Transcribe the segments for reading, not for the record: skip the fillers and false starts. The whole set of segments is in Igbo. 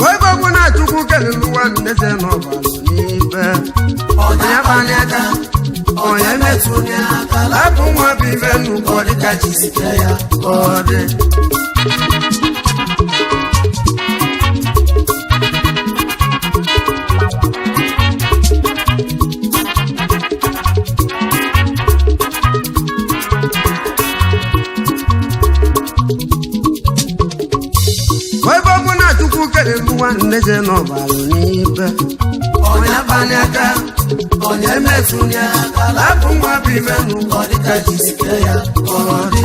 Oibo na Chukwu Kelu one neze no balu nibe. Onya banyaka. Onya metunya kala kumwa bibe nu kodi kachisikeya kodi. Oibo na Chukwu Kelu one neze no balu nibe. Onya banyaka. Onya metunya kala kumwa bibe nu kodi kachisikeya kodi.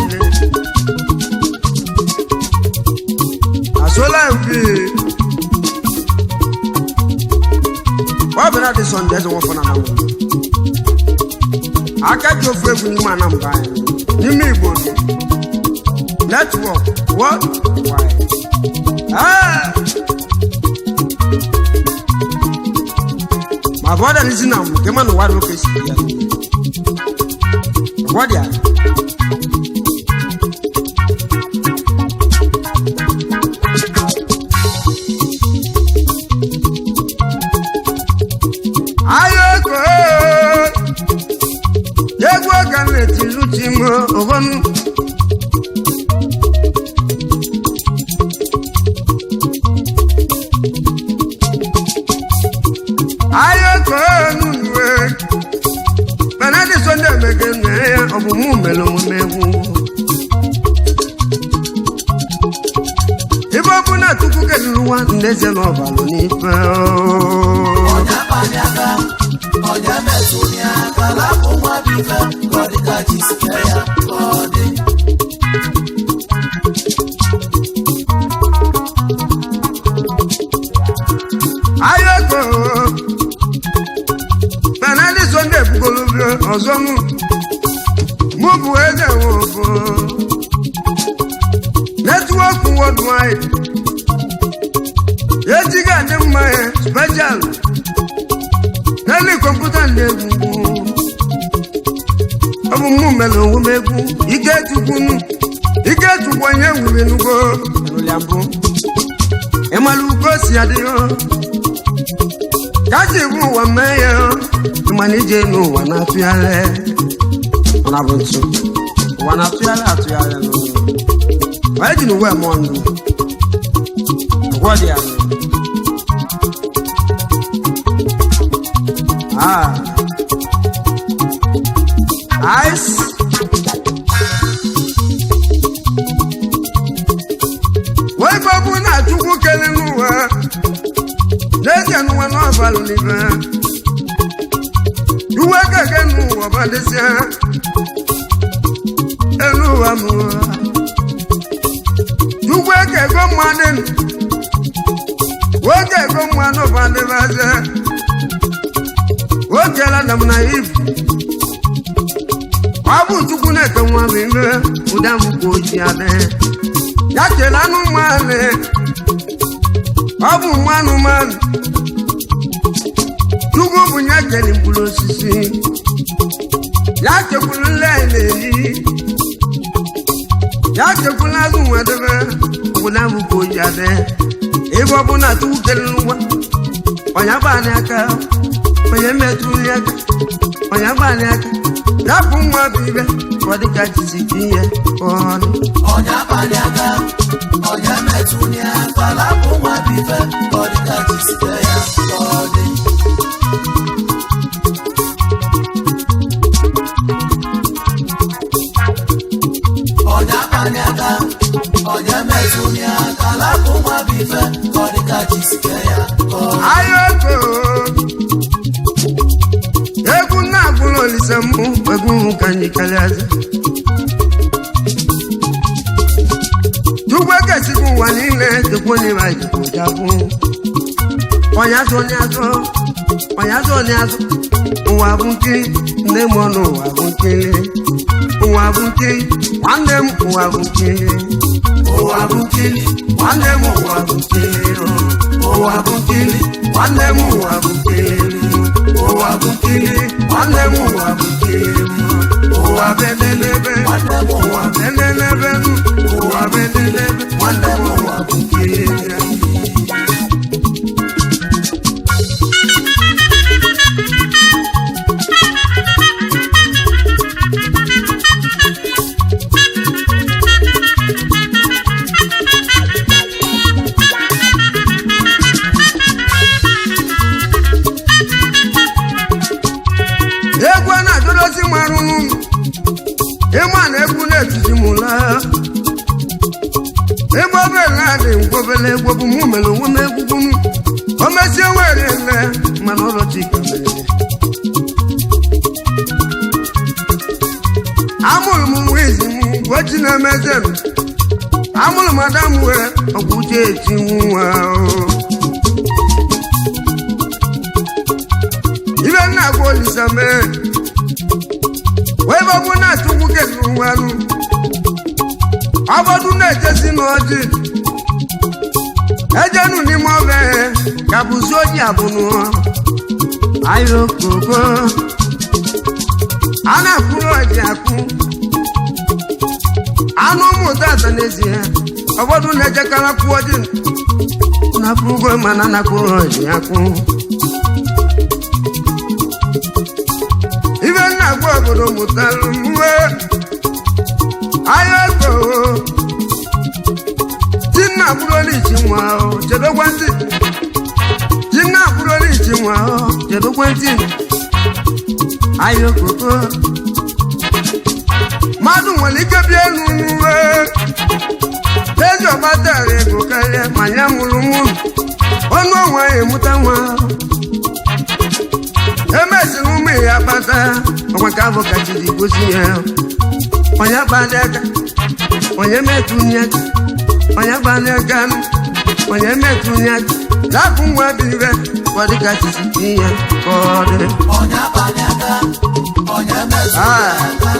Asola ubi. Benard Sunday is one for now. I can't go for every man I'm buying. You mean money? Network. What? Why? Ah! My brother is in a come on, what location? What? Yeah. Benard Sunday megene obumu melo mewu. Ibo na Chukwu Kelu one neze no balu nibe. Onya banyaka. Onya metunya kala kumwa bibe kodi kachisikeya kodi. Ayoko Benard Sunday bugolubio ozomu mubu eze wobo network worldwide yetiga ndemma special nali computer ndebu obu mumelo wumegu igetu kwanye winugo luliambo emaluko si adio Kaji bu wa meyo manije no wana fiale ona buntu wana fiale atuale no why didn't we mondo what dia ice we babu na Chukwu Kelu wa Neze no one of all live. You work again, no about this year. Hello, amor. You work a good morning. Work a good one of all the other. Work a lot of naive. Abu to connect on one river, Udam Gojiade. Yakelano man. Abu manu man. Tugo bunya keni mbulo sisi. Yake kululele. Yake kulazu wadebe. Unamu kujade. Ego buna Chukwu Kelu. Onyabani aka. Onyemetuli aka. Onyabani aka. Rapu mwa bibe. Kodi kachisikiye. Onyabani aka. Onyemetuli aka. Rapu mwa bibe. Kodi kachisikiye. Onyabanyaka, onyemetunya kala kumwa bife kodi kachisikeya. Ayoko, egu na bulo lisembu, egu kanyikalaza. Tuwe kesiku wanile, tukuni waji kujabu. Onyazo, uwabunki, nemono uwabunki. Uwabunki, wandem uwabunki. Uwabunki, wandem uwabunki. Uwabunki, wandem uwabunki. Uwabunki, wandem uwabunki. Uwabelelebe, wandem uwabelelebe. Uwabelelebe, wandem uwabunki. obele egwu bụ mụ mere onwe m egwugwu m o mesie were nne mana ụlọ Chika mere amụrụ m nwa izi m gwochi na-emeze m amụrụ m ada m wee ọgwụ uche eti nwa ibe nna agwa Olisa mee wee bụ na Chukwu keluru nwanụ ọbọdụ na-ejesi n'ọjị ejenu n'ime ọbe ka bụzi oji abụnụ ayokoko a na-akwụrụ ọjị akwụ anụ ụmụta ata n'ezie ọbọdụ na-ejekara kwụ ọjị na-akwụgo mana na-akwụrụ ọjị akwụ ibe nna agwa obodo mụtalụ mwe ayokoko Jinna burolichi nwa o chedo kwanti Jinna burolichi nwa o chedo kwanti ayokoko madu nwere ike bịa n'uwe ejo batare go kale manya mulumu onu onwe emuta nwa emesi n'ume ya bata ọkwa ka avoka chidi gosi ya onye badaka onye metunya onye banega onye metunya lapu nwa bibe kwadika chisi ya kode onye banega onye metunya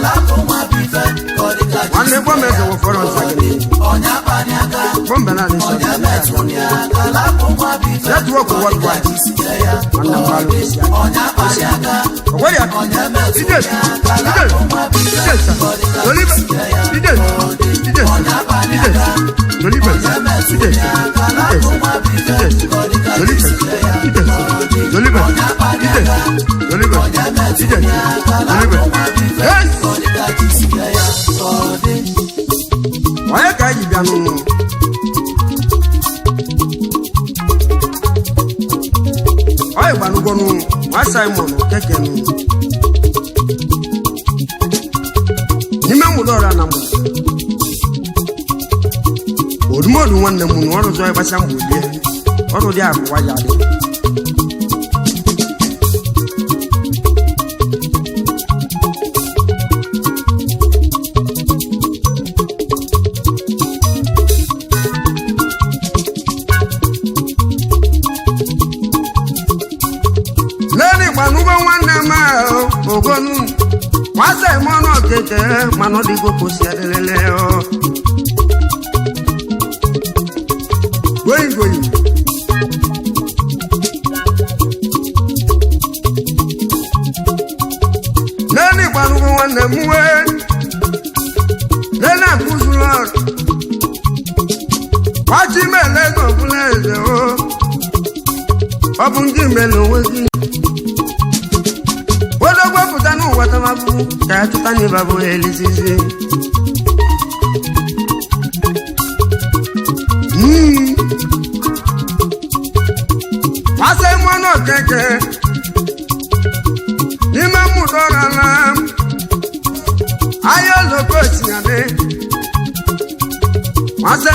lapu nwa bibe kwadika chisi wanne bo mezo wo foro sagani onye banega bo Benard Sunday onye metunya lapu nwa bibe that work worldwide wanna balu onye banega where ya onye metunya lapu nwa bibe Dolibe ide ide Dolibe why ka yi bia no why ba no go no wa Simon keke no nime mu dora na mu odumodu nwanne mu no ọrụ zo ịgbasa mbụ die ọrụ dị akwa ya dị leni gbanugo nwanne m ogonu wasa imono keke mano digo kosi alele o going nani gbanugo nwanne m we lena kuzuro wachi mele go buleze o obun ji mele onwegi odogbo puta nu wata mabu ka tuta ni babu elizizi wase mono keke nime mudora la ayo loko sinyane wase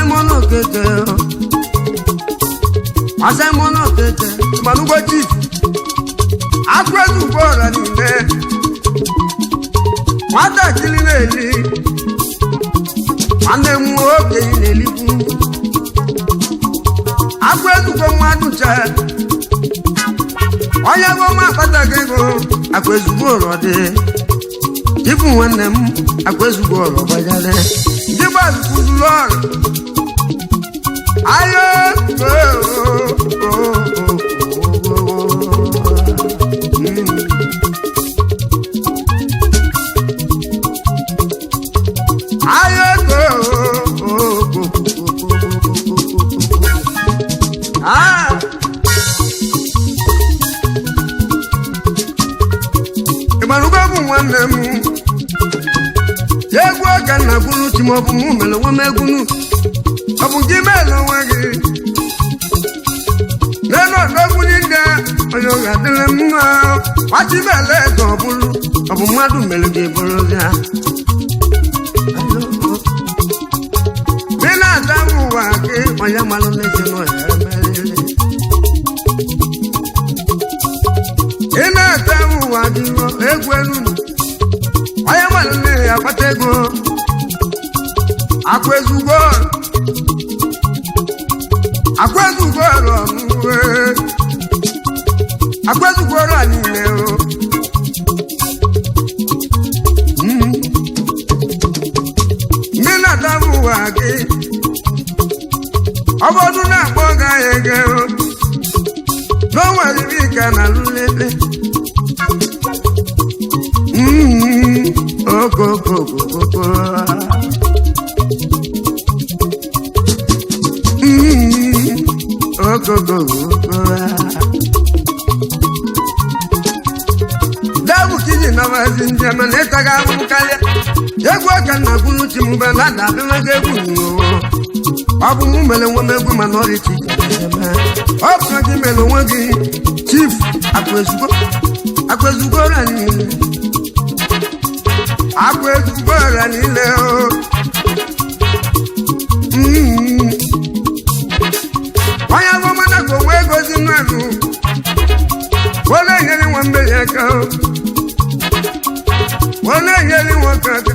mono keke manugo chief akwezu bora nime wata kili neli ande mu oge nelibu akwezu ko madu cha onye bụ ma akpataghị ego akwezu bora dị ibu nwanne m akwezu bora gbajale ndị gbazụ kwuzuru ọrụ ayo nwanne m egwu aka na bụrụ chi maọbụ mụ mere nwe m egwunu ọ bụ gị mere onwe gị n'elu ọdọgwu ndị onye ọ ga-adịrị m mma gbachi mele ego ọ bụrụ ọ bụ mmadụ mere gị bụrụ ya gị na-ada m ụwa gị onye malụ n'ezi nọ ya emeriri ị na-ete ụwa gị egwu elu onye malụ nne ya akpata ego akwa ezugbo ọrụ ọmụwe akwa ezugbo ọrụ a niile ndị na-ata ụwa gị ọ bụrụ na-akpọ gaghị ege n'onwere ibe ike na lulele okokokokoko dabu kiji na wazi njema netaga mkalia egwu aka na bulu chimuba na dabe mege egwu ọbụ mụ mere nwe m egwu mana ọrịa chiche ọ bụ gị mere onwe gị chief akwezugo ọrịa niile akwezugo ọrịa niile onye bụ mana ka onwe egozi nwanụ wọle enyere nwa mmeri aka wọle enyere nwoke aka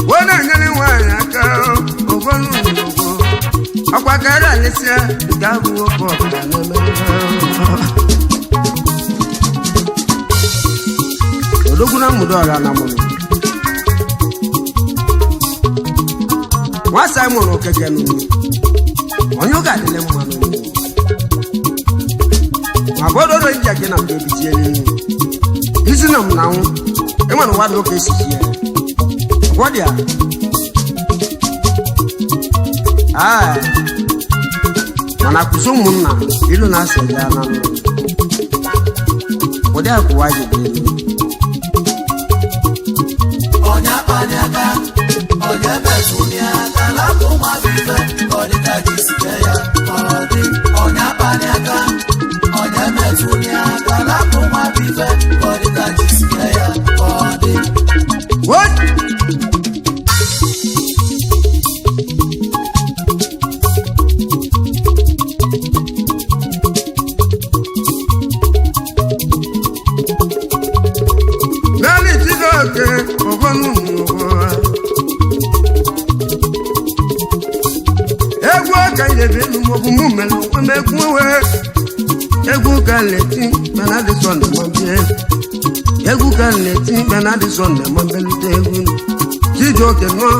wọle enyere nwaanyị aka ogonu n'ugbo ọkwa kara alịsịa nke abụ nwoke ọbụla na-emere odogwu na mmudo ọra na mụrụ nwa Simon Okeke n'ugbo onye ọ ga-adịle mma n'ugbo ma bọdọrọ ije gị na mgbe ebitie n'elu isi na m na nwụ enwere ụwa dị ụka esiji ya gwọdịa mana kwụsị ụmụnna ilu na-asị ya na nụ ụdị akwụwa ji dị elu onye akpanyaka onye metụnyaka lapụ nwa bife ọdịka jisike ya ọdị onye akpanyaka onye metụnyaka lapụ nwa bife ọdịka jisike ya ọdị what nani tidoke ogonu egwu aka yebe elu maọbụ mụ mere onwe m egwu egwu ka nleti Benard Sunday ma bie egwu ka nleti Benard Sunday ma belute egwu Chijioke nọ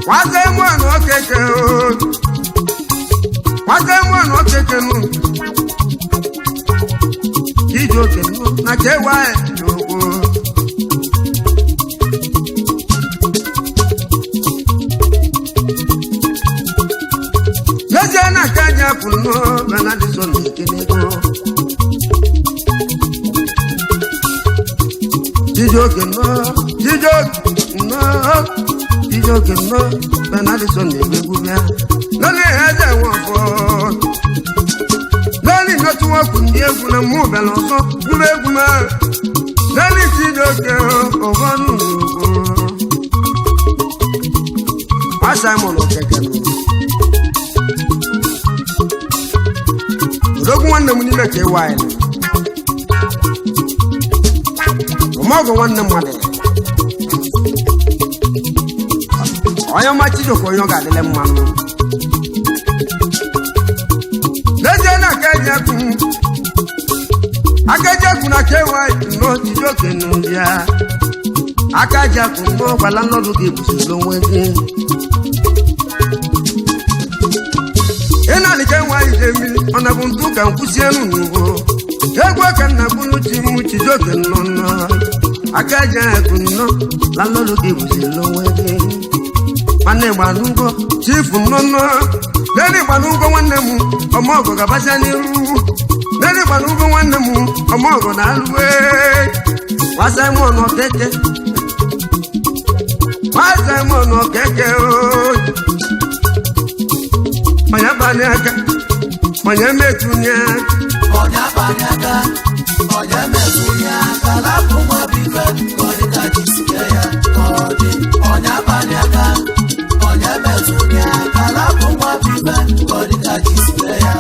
waze mwana Okeke nụ Chijioke nọ na kewa n'ogbo leje na kaja kwuru nọ Benard Sunday kenego Chijioke nọ Benard Sunday egwu bịa lọlị eze nwafọ lọlị nọtụ nwoke ndị egwu na mmụ bịara ọzọ gwuru egwu ma lọlị Chijioke ọgọnụ nwa Simon Okeke odogwu nwanne m n'ime ka ịwa anyị ọmọgwụ nwanne mmadụ onye ọma Chijioke onye ọ ga-adịle mmanụ lezie na aka eji na kewa nọ Chijioke n'ụbịa aka eji nọ gwala nnọdụ gị busoro onwe gị ị na-alịka nwaanyị ije mmiri ọ na bụ ntụ ka nkwụsị elu n'ugbo egwu aka nna bụrụ chi m Chijioke nọ aka eji nọ la nnọdụ gị busoro onwe gị nwanne gbanụgo chifu nnọnnọ nene gbanụgo nwanne m ọmọgọ gabasịa n'iru nene gbanụgo nwanne m ọmọgọ na-alụwe nwa Simon Okeke onye abanye aka onye metụnye onye akpanyaka onye metụnyaka lapụ nwa bife ọdịka jisike ya ọdị onye akpanyaka onye emezunya kalapụ nwa bibe ọ dịka jisire ya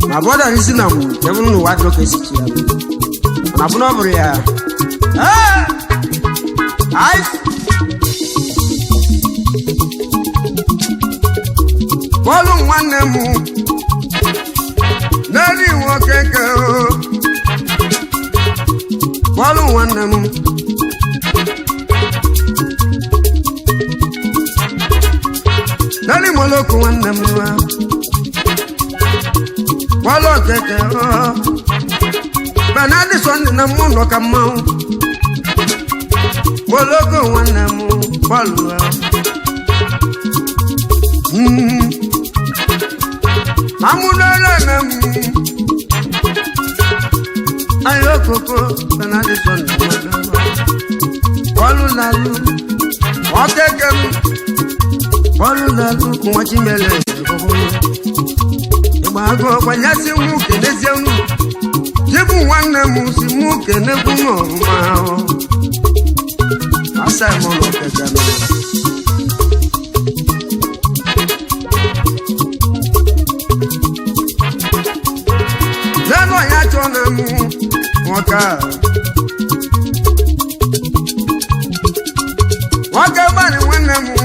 my brother is in them. Never know what look is it. I'm not over here. Follow one name. Nelly walking girl. Follow one name. Nelly Moloko one name. Follow the Benard Sunday na mundo kama Moloko one name. Follow. Amuna name. Ayokoko Benard Sunday. Follow lalu. Okekem. Follow lalu kumachimele. Bago kwanyasi muke nezianu Jebu wana musi muke nebuno mao Asa mono kejano Zeno ya chona mu Waka bani wana mu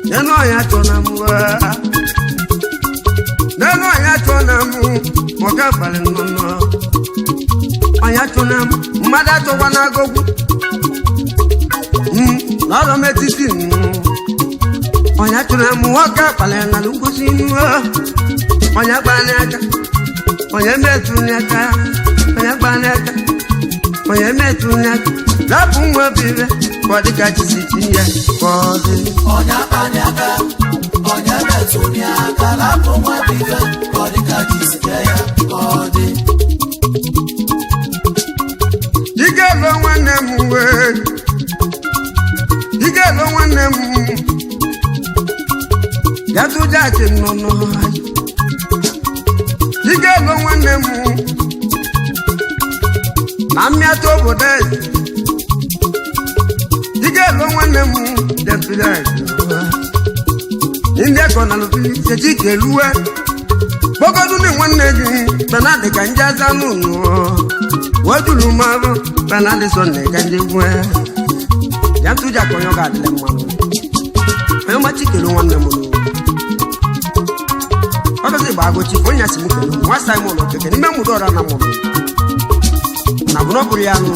Zeno ya chona mu Nano ya chona mu Moga bale nono Aya chona mu Mada to wana gogu Laro metiti Aya chona mu Waka bale na lungu sinu Aya bane aka Aya metu nyaka Aya bane aka Aya metu nyaka Lapu mwa bive Kwa dika chisichinya Kwa zi Aya bane aka Onya betunya kalapo mwabiga kodika jisikia kodi Igelo wane muwe Igelo wane mu Gatu jake nono Igelo wane mu Nami atobo de Igelo wane mu Dempila India kona lupi seji Kelu Bogodu ni wanegi Benard kanjaza nunu Wajulu mabu Benard Sunday kanjibwe Jantu jako yoga adile mwanu Ayo machi Kelu wane munu Odo si bago chifo nya simu Kelu Mwasa imo lo keke Nime mudora na munu na bụrụ bụrụ ya nụ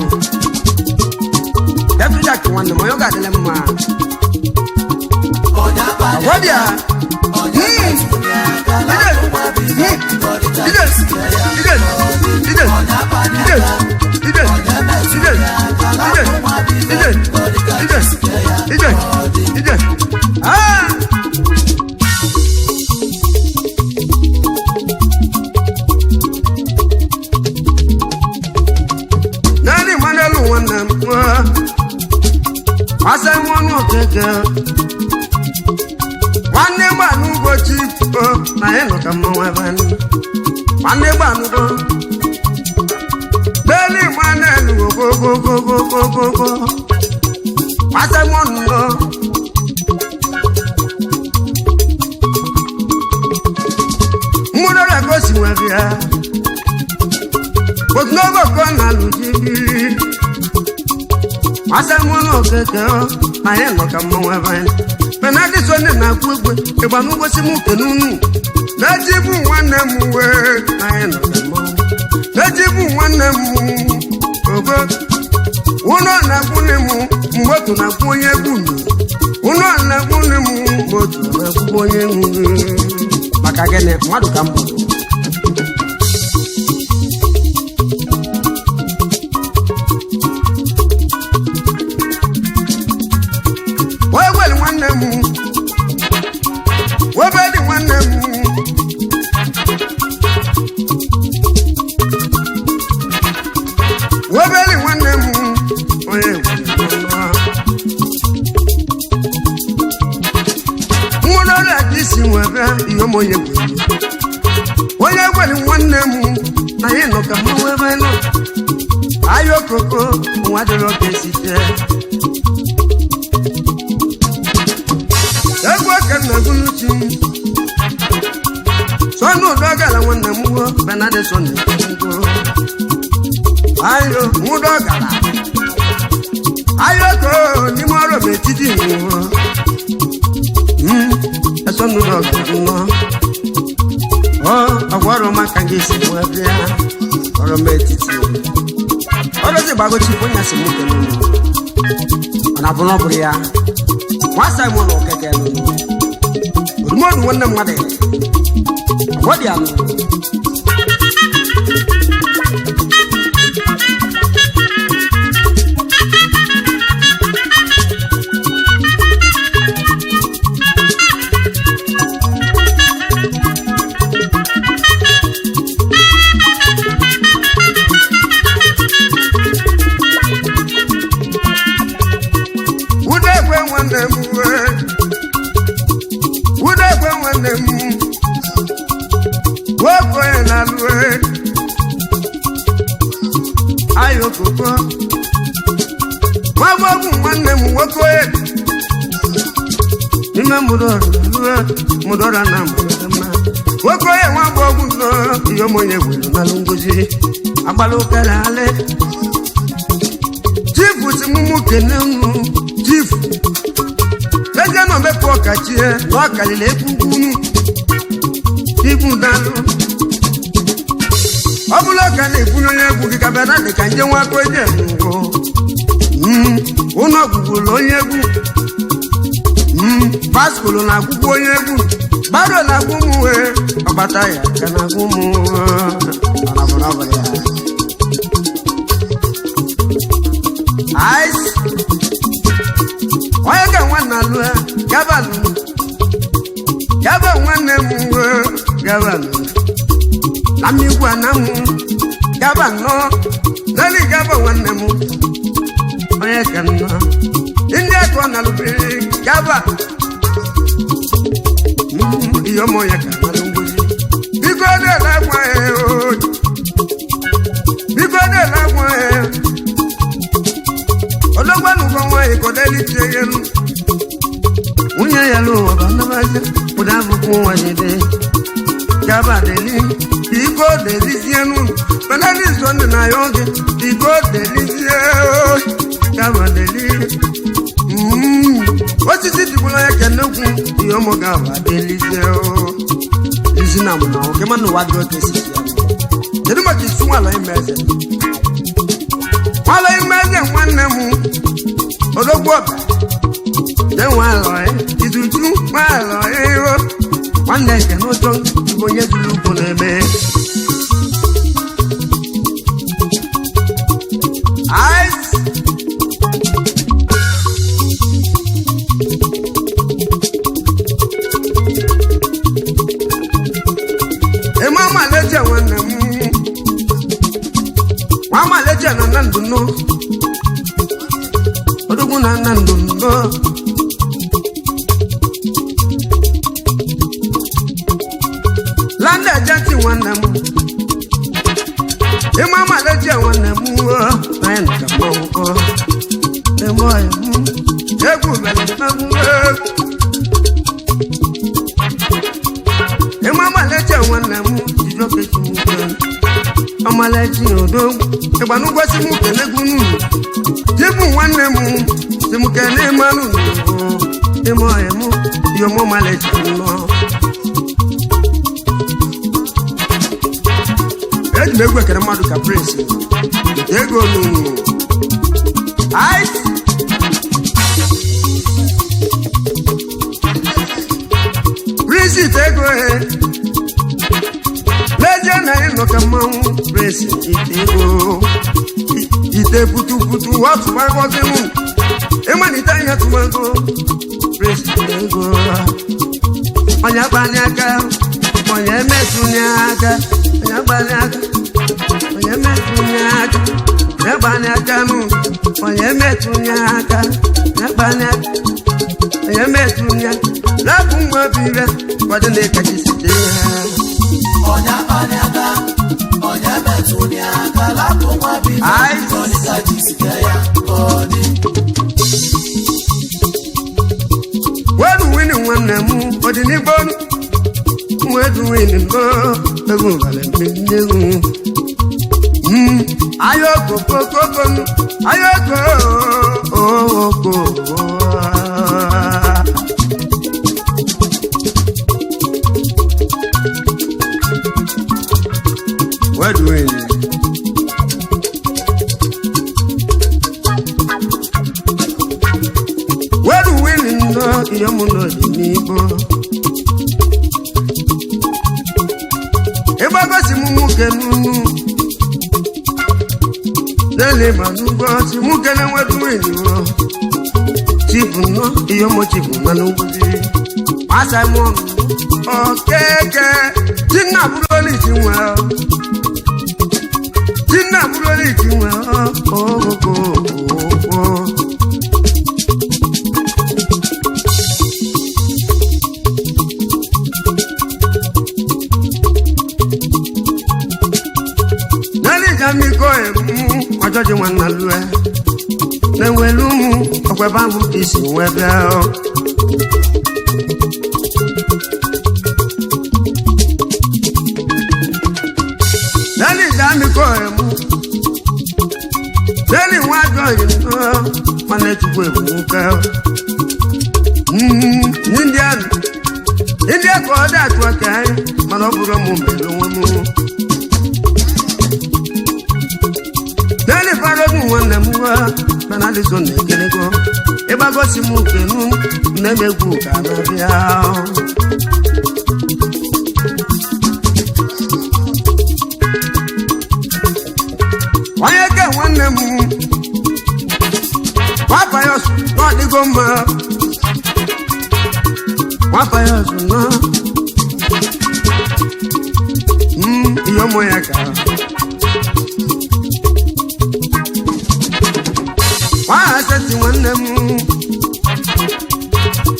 David Jack nwanne m onye ọ ga-adịle mma agwọdịa Nani manelu nwanne m asa nwanne okeke nwanne gbanu ụbọchị na ịnụ ka mmanwụ ebe nwanne gbanu beli manelu ogogogogogogogo asa nwanne mmụrụ ọrịa gosi nwere ya Otunogo kona lujibiri Asa mwono keke na yeno kama wevani Benard Sunday na kwekwe Eba nungo si muke nunu Najibu wane muwe na yeno kama Najibu wane mu Ogo Uno na kune mu Mbotu na kwenye bunu Uno na kune mu Mbotu na kwenye mu Makagene mwadu kambu Wabedi nwanne m Wabedi nwanne m onye nwụrụ ọrịa isi nwebe ihe m onye gwere nwanne m na ya nọ ka mmanwụ ebe nọ ayo koko nwa dịrị oke site Egwu aka na guluchi Sonu dogala nwanne m wo Benard Sunday Ayo mu dogala Ayo ko ni mo ro betiti wo Sonu dogala no agwaro makangi si wo bia oro betiti Oro se bago chi ponya se mu kenu Ana bono bria Wasa mo no keke no Rumodu wonna mwade Wadi anu Ayo koko Wabu nwanne m nwoke Nime mudora na mudama Woko ye wabu no Iyo monye wulu na lunguzi Abalu kere ale Chifu si mumu kenemu Chifu Leje no mepo kachie Waka lile kukunu Chifu dalu Obuloka na ifunyo yegwu dika Benard ka nje nwa ko je ngo uno gugulu yegwu baskulu na gugulu yegwu baro na gumuwe obata ya kana gumu ana bravo ya ice oya ga nwanna lu gabalu gaba nwanne mu gabalu Amigwa na mu gaba no nali gaba wanne mu oye kanna inde ko na lubi gaba iyo moya kana lunguzi bigo de la gwa o bigo de la gwa ologwa nu ko wa ko deli teyenu unya yalo bana baje udavu ko wajide gaba deli Iko delicienu, Benard Sunday na yonge. Iko delicienu, kama deli. What's it? You like a no good. You mo gaba delicienu. Listen now, okay man, no what God is. The number is swallow in message. odogbo de walo itutu walo ero wande ke no to bonye zulu ko nebe ice mama leje wanna mama leje na nandu no odugu na nandu no landa jati wanna mama leje wanna na nka mo moy egu bele na mama leje wanna jijo pe amaleji odo egbanu gosi mu kenegunu jibu wanne mu simu kene manu emo emo yo mo maleji no eji megwe kere madu ka prince ego nu ice prince ego na ino kama press itego ite putu putu watu mango zimu emani tanya tumango press itego onya banyaka onya mesunyaka onya banyaka onya mesunyaka onya banyaka nu onya mesunyaka onya banyaka onya mesunyaka la kumwa bibe wadene kajisite onya banyaka onya mesunyaka la kumwa bibe wadene kajisite ya body wedu winning one mu odini bonu wedu winning go egu vale mbinegu ayoko kokoko ayoko oko wedu winning no yomuno dinibo ebago simumu kenunu dele manugo simumu kene wedu eniwo chifu no yomo chifu manuguzi asamo okeke tinna buroli tinwa Amiko emu ojoji wanna lue na welu mu okweba mu isi webe o nani amiko emu nani wajo yin mana Chukwu emu ka India ko da to kai mana oburo mu melo mu Dani farogun wanna muwa Benard Sunday kelego ebago simu kenu nemegu kanabia Wayeke wanna mu Papa yos no digoma Papa yos no yomo yaka Wasati wanna mu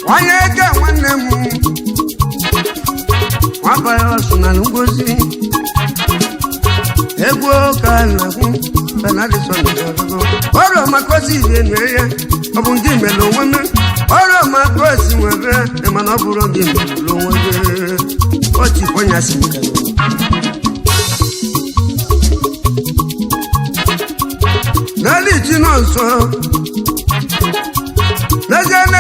Wayeke wanna mu Papa yos na ngozi Ego kana ku Benard Sunday oro makosi enu ya obungi melo wona oro makosi webe e mana oburo ngi melo wona oti konya simka Nali jinonso Lejene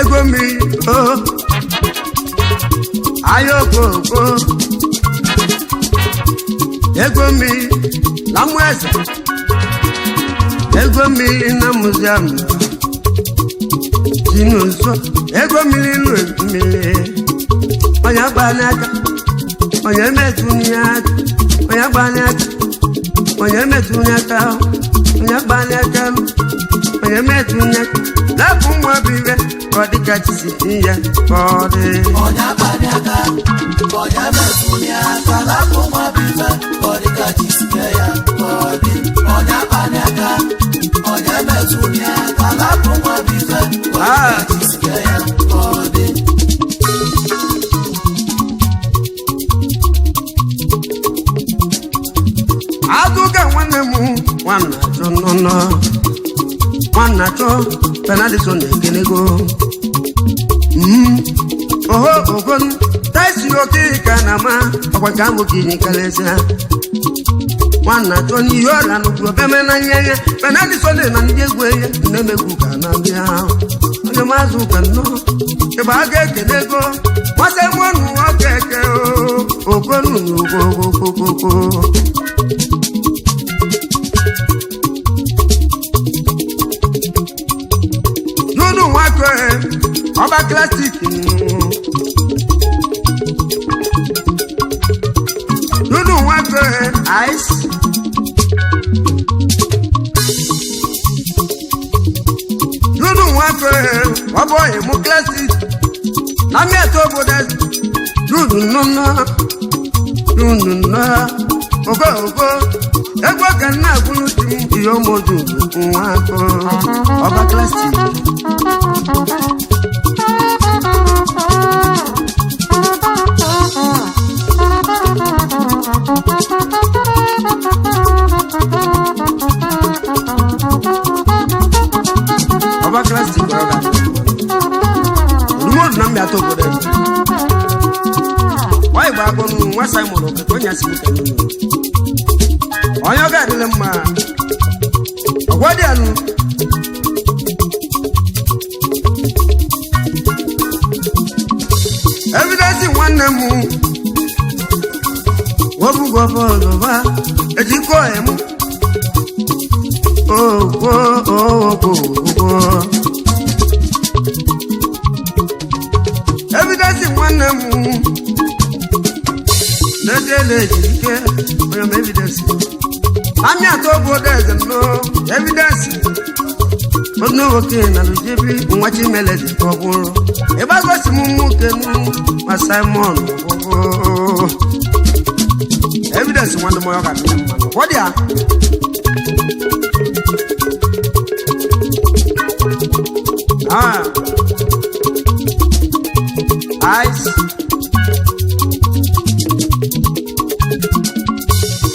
ego mi oh ayoko ego mi la muese ego mmiri na museum si n'ụzọ ego mmiri mmiri onye gbanye aka onye metụnye aka onye gbanye aka onye metụnye aka onye gbanye aka onye metụnye aka lapụ nwa bụ ibe ka ọ dịka chisi ya ka ọ dị onye gbanye aka onye metụnye aka lapụ nwa bụ ibe ka ọ dịka chisi ya ka ọ dị onye gbanye aka onye metụnye aka lapụ nwa bụ ibe ka ọ dịka chisi ya ka ọ dị Aduga nwanne m nwanna chọ nọ nwanna chọ Benard Sunday ekenego oho ogon taisi oke ka na ma ọkwa ka mbụ kinyi kalesịa nwanna chọ n'ihe ọla n'ugwu obeme na nye Benard Sunday na ndị egwu enye na-emegwu ka na ndị ahụ onye maazụ ụka nnọ ebe a ga-ekele ego nwata mụọnụ nwoke eke okonu n'ugwogwogwogwo ọba klasik dudu nwake ice dudu nwake ọbọ emu klasik na mmeto obodo dudu nnụnụ ogo egwu ka nna agwụrụ di ihe omodu nwake ọba klasik ọba klasik ọga rumo na mbịata obodo wanyị gba agbọnụ nwa Simon okeke onye asị nke n'ụlọ onye ọga adịla mma ọgwa dị anụ evidence nwanne m wobugo bọọlụ ba ejikọ emu evidence nwanne m na-ejele ejike onye m evidence amị atọ obodo eze no evidence onye nwoke na lujebi nwa Chimeleze ka ọ bụrụ ebe agosi m nwoke ma Simon evidence nwanne m ya ga-adị mma ọ dị ya ice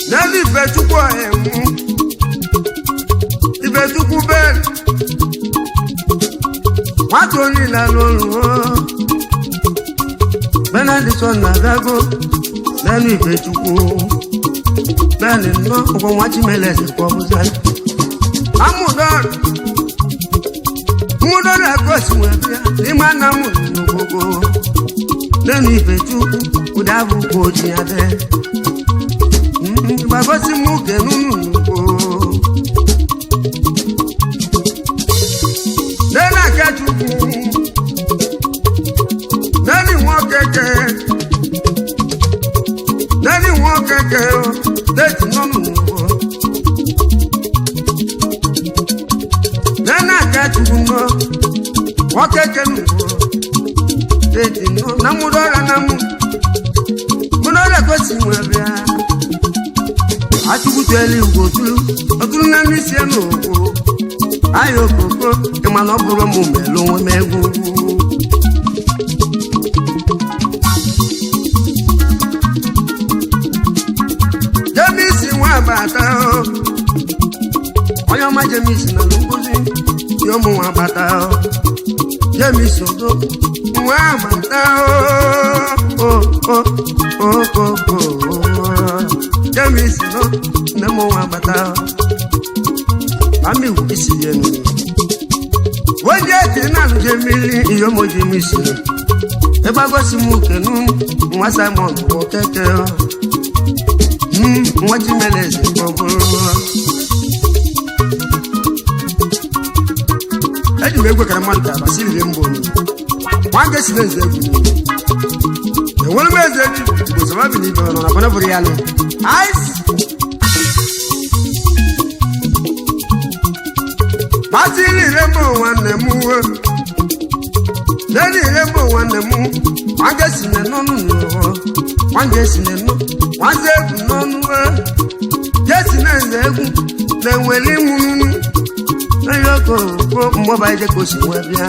n'elu Ifechukwu emu Ifechukwu ben nwata onye na-alụ Benard Sunday na-agago n'elu Ifechukwu ben nnọọ ụgwọ nwa Chimeleze ka ọ bụzi mmụdọrọ agosi nwebịa n'ime nna m n'ogbogo n'elu Ifechukwu ụdị abụkwa oji ya dị gbagosi m uke n'unu n'ugbo n'elu Akachukwu n'elu Nwokeke n'elu Nwokeke n'eti n'ọnụ n'ugbo n'elu Akachukwu nọ Nwokeke n'ugbo n'eti nọ na mụdọrọ na mụdọrọ gosi nwebịa achụkwutelu ugwu otulu na ndị sie n'okwu ahịa okoko ịmana ọ bụrụ m melu onwe m egwu Jemisi nwa bata onye ọma Jemisi na nkụzi dị ụmụ nwa bata Jemisi odo nwa bata Jemisi no na mo wa bata ami wu isi yenu woje ti na lu Jemili iyo mo Jemisi e ba go si mu kenu nwa Simon wo keke nwa Chimeleze ko buru eji m egwe kara mmadụ ka basili mbụ nwa ga si n'eze egwu enwere m eze eji mgbe sọba bi n'ibe nọ na bana bụrụ ya nụ ice basili rembo nwanne m uwe lẹ́ni rembo nwanne m nwa ga si n'ọnụ n'ụwa nwa ga si n'ọnụ nwa ga egwu n'ọnụ jesi n'eze egwu na-enweli nwụrụ n'ayoko mmọba ije ka o si nwe bịa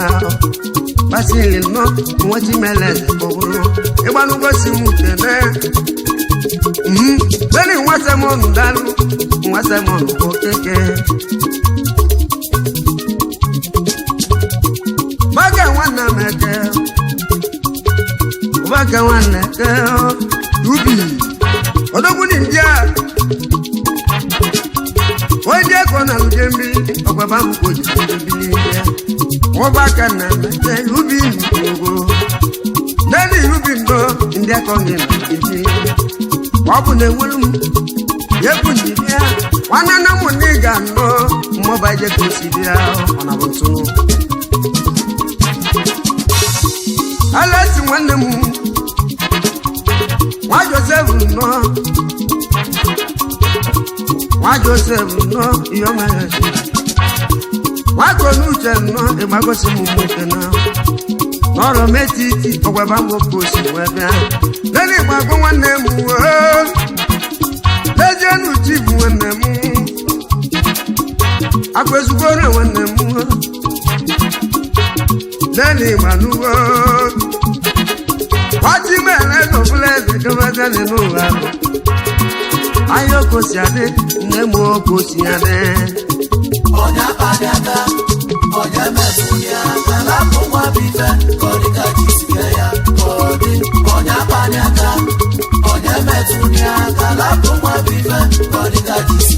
basili nọ nwechi mele kpọbụrụ ịgbanụgosi m kene lẹ́ni nwa semọnụ dalụ nwa semọnụ okeke baga nwanne m eke baga nwanne eke ubi odogwu ni ndị a onye ko na uje mmiri ọgbaba m ko ji mmiri ya ọba ka na mete ubi ngogo nani ubi ndo ndị akọ ngi na iji ọ bụ na enwere m yebu ndị bịa nwanne na mụ na ị ga nọ mmọba je ka o si bịa ọ na bụ ntụnụ alasi nwanne m nwa Joseph nọ nwa Joseph nọ iyo mere nwa Konuche nọ ịgbagosi m nwoke na n'ọrụ metiti ọgwaba nwoke osi wee bịa lele ịgbago nwanne m lezienu chi bụ nwanne m akwezugoro nwanne m lele ịgbanugo wati mere n'ofuleze kebezeli n'ụwa ayoko si adị nne m oko si adị ọnya kpanyaka ọnya mefunya kalapụ nwa bife kọdịka jisike ya kọdị ọnya kpanyaka ọnya mefunya kalapụ nwa bife kọdịka jisike